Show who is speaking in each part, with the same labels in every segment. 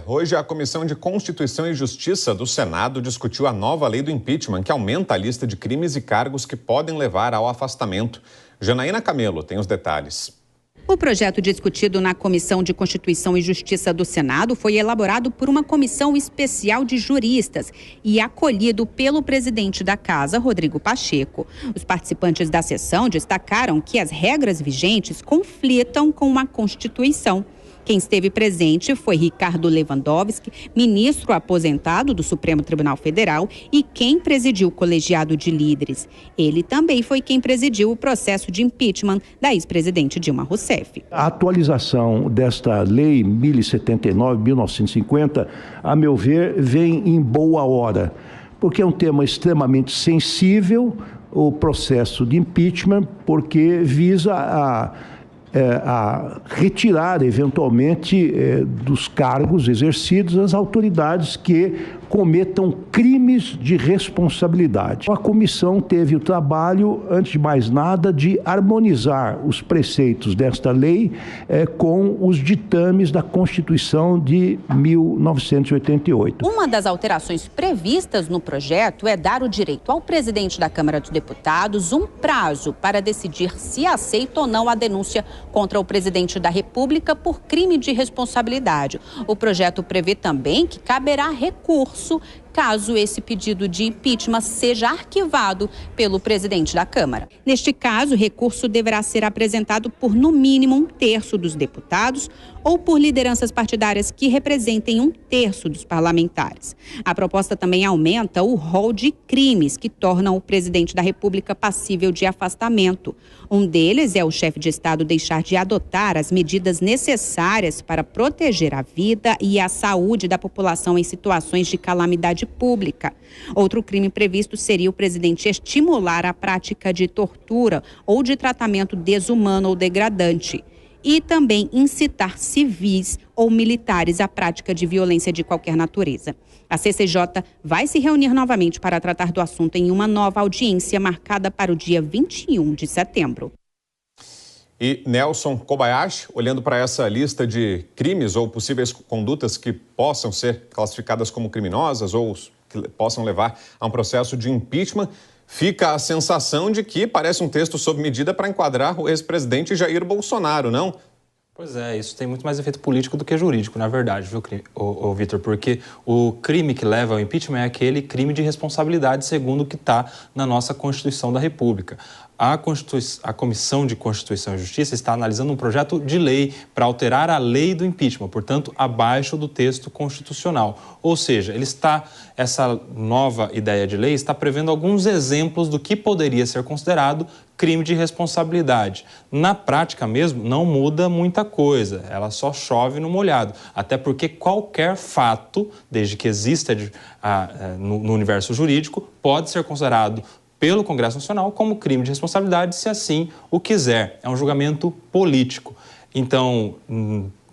Speaker 1: Hoje a Comissão de Constituição e Justiça do Senado discutiu a nova lei do impeachment, que aumenta a lista de crimes e cargos que podem levar ao afastamento. Janaína Camelo tem os detalhes.
Speaker 2: O projeto discutido na Comissão de Constituição e Justiça do Senado foi elaborado por uma comissão especial de juristas e acolhido pelo presidente da Casa, Rodrigo Pacheco. Os participantes da sessão destacaram que as regras vigentes conflitam com a Constituição. Quem esteve presente foi Ricardo Lewandowski, ministro aposentado do Supremo Tribunal Federal e quem presidiu o colegiado de líderes. Ele também foi quem presidiu o processo de impeachment da ex-presidente Dilma Rousseff.
Speaker 3: A atualização desta lei 1079/1950, a meu ver, vem em boa hora, porque é um tema extremamente sensível, o processo de impeachment, porque visa a retirar, eventualmente, dos cargos exercidos as autoridades que cometam crimes de responsabilidade. A comissão teve o trabalho, antes de mais nada, de harmonizar os preceitos desta lei com os ditames da Constituição de 1988.
Speaker 2: Uma das alterações previstas no projeto é dar o direito ao presidente da Câmara dos Deputados um prazo para decidir se aceita ou não a denúncia contra o presidente da República por crime de responsabilidade. O projeto prevê também que caberá recurso caso esse pedido de impeachment seja arquivado pelo presidente da Câmara. Neste caso, o recurso deverá ser apresentado por, no mínimo, 1/3 dos deputados ou por lideranças partidárias que representem 1/3 dos parlamentares. A proposta também aumenta o rol de crimes que tornam o presidente da República passível de afastamento. Um deles é o chefe de Estado deixar de adotar as medidas necessárias para proteger a vida e a saúde da população em situações de calamidade pública. Outro crime previsto seria o presidente estimular a prática de tortura ou de tratamento desumano ou degradante. E também incitar civis ou militares à prática de violência de qualquer natureza. A CCJ vai se reunir novamente para tratar do assunto em uma nova audiência marcada para o dia 21 de setembro.
Speaker 1: E Nelson Kobayashi, olhando para essa lista de crimes ou possíveis condutas que possam ser classificadas como criminosas ou que possam levar a um processo de impeachment, fica a sensação de que parece um texto sob medida para enquadrar o ex-presidente Jair Bolsonaro, não?
Speaker 4: Pois é, isso tem muito mais efeito político do que jurídico, na verdade, viu, Vitor? Porque o crime que leva ao impeachment é aquele crime de responsabilidade, segundo o que está na nossa Constituição da República. A Comissão de Constituição e Justiça está analisando um projeto de lei para alterar a lei do impeachment, portanto, abaixo do texto constitucional. Ou seja, essa nova ideia de lei está prevendo alguns exemplos do que poderia ser considerado crime de responsabilidade. Na prática mesmo, não muda muita coisa, ela só chove no molhado. Até porque qualquer fato, desde que exista no universo jurídico, pode ser considerado pelo Congresso Nacional como crime de responsabilidade, se assim o quiser. É um julgamento político. Então,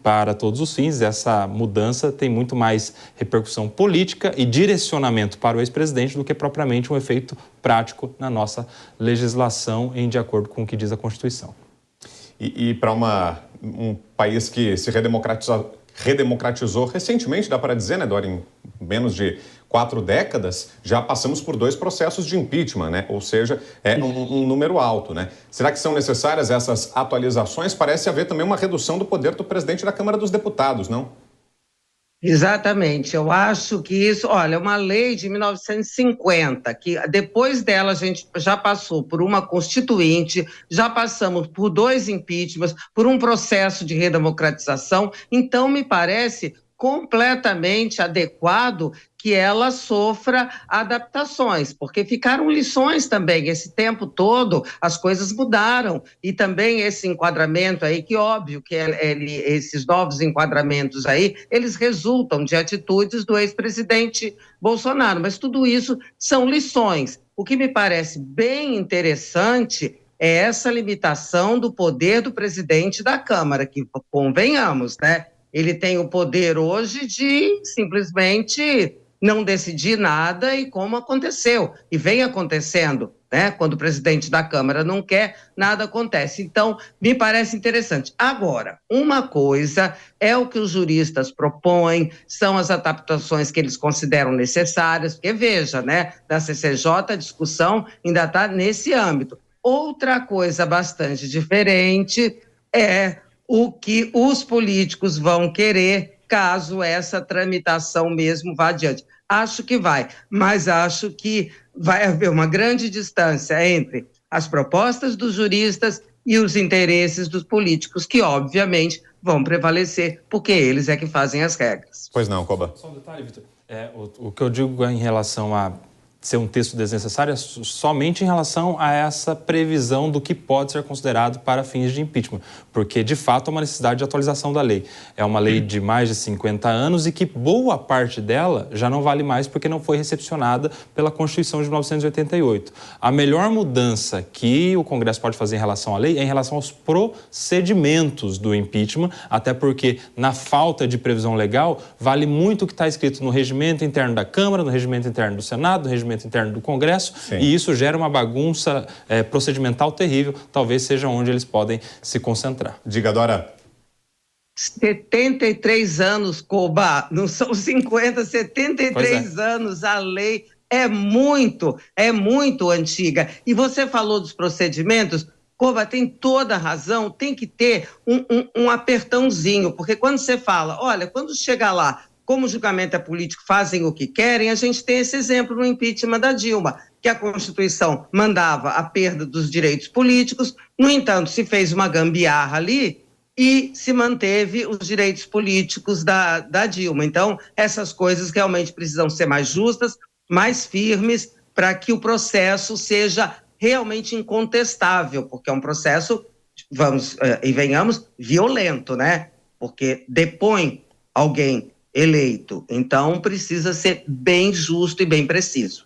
Speaker 4: para todos os fins, essa mudança tem muito mais repercussão política e direcionamento para o ex-presidente do que propriamente um efeito prático na nossa legislação de acordo com o que diz a Constituição.
Speaker 1: E para um país que se redemocratizou recentemente, dá para dizer, né, Dora, em menos de 4 décadas, já passamos por 2 processos de impeachment, né? Ou seja, é um número alto, né? Será que são necessárias essas atualizações? Parece haver também uma redução do poder do presidente da Câmara dos Deputados, não?
Speaker 5: Exatamente, eu acho que isso, olha, uma lei de 1950, que depois dela a gente já passou por uma constituinte, já passamos por 2 impeachments, por um processo de redemocratização, então me parece completamente adequado que ela sofra adaptações, porque ficaram lições também, esse tempo todo as coisas mudaram, e também esse enquadramento aí, que óbvio que esses novos enquadramentos aí, eles resultam de atitudes do ex-presidente Bolsonaro, mas tudo isso são lições. O que me parece bem interessante é essa limitação do poder do presidente da Câmara, que convenhamos, né? Ele tem o poder hoje de simplesmente não decidir nada, e como aconteceu, e vem acontecendo. né? Quando o presidente da Câmara não quer, nada acontece. Então, me parece interessante. Agora, uma coisa é o que os juristas propõem, são as adaptações que eles consideram necessárias, porque veja, né, da CCJ a discussão ainda está nesse âmbito. Outra coisa bastante diferente é o que os políticos vão querer caso essa tramitação mesmo vá adiante. Acho que vai, mas acho que vai haver uma grande distância entre as propostas dos juristas e os interesses dos políticos, que obviamente vão prevalecer, porque eles é que fazem as regras.
Speaker 1: Pois não, Coba.
Speaker 4: Só um detalhe, Vitor. O que eu digo em relação a ser um texto desnecessário é somente em relação a essa previsão do que pode ser considerado para fins de impeachment, porque, de fato, há uma necessidade de atualização da lei. É uma lei de mais de 50 anos e que boa parte dela já não vale mais porque não foi recepcionada pela Constituição de 1988. A melhor mudança que o Congresso pode fazer em relação à lei é em relação aos procedimentos do impeachment, até porque, na falta de previsão legal, vale muito o que está escrito no regimento interno da Câmara, no regimento interno do Senado, no regimento interno do Congresso. Sim. E isso gera uma bagunça procedimental terrível, talvez seja onde eles podem se concentrar.
Speaker 1: Diga, Dora.
Speaker 5: 73 anos, Coba, não são 50, 73 anos, a lei é muito antiga. E você falou dos procedimentos, Coba tem toda a razão, tem que ter um apertãozinho, porque quando você fala, olha, quando chegar lá, como o julgamento é político, fazem o que querem, a gente tem esse exemplo no impeachment da Dilma, que a Constituição mandava a perda dos direitos políticos, no entanto, se fez uma gambiarra ali e se manteve os direitos políticos da Dilma. Então, essas coisas realmente precisam ser mais justas, mais firmes, para que o processo seja realmente incontestável, porque é um processo, vamos e venhamos, violento, né? Porque depõe alguém eleito. Então, precisa ser bem justo e bem preciso.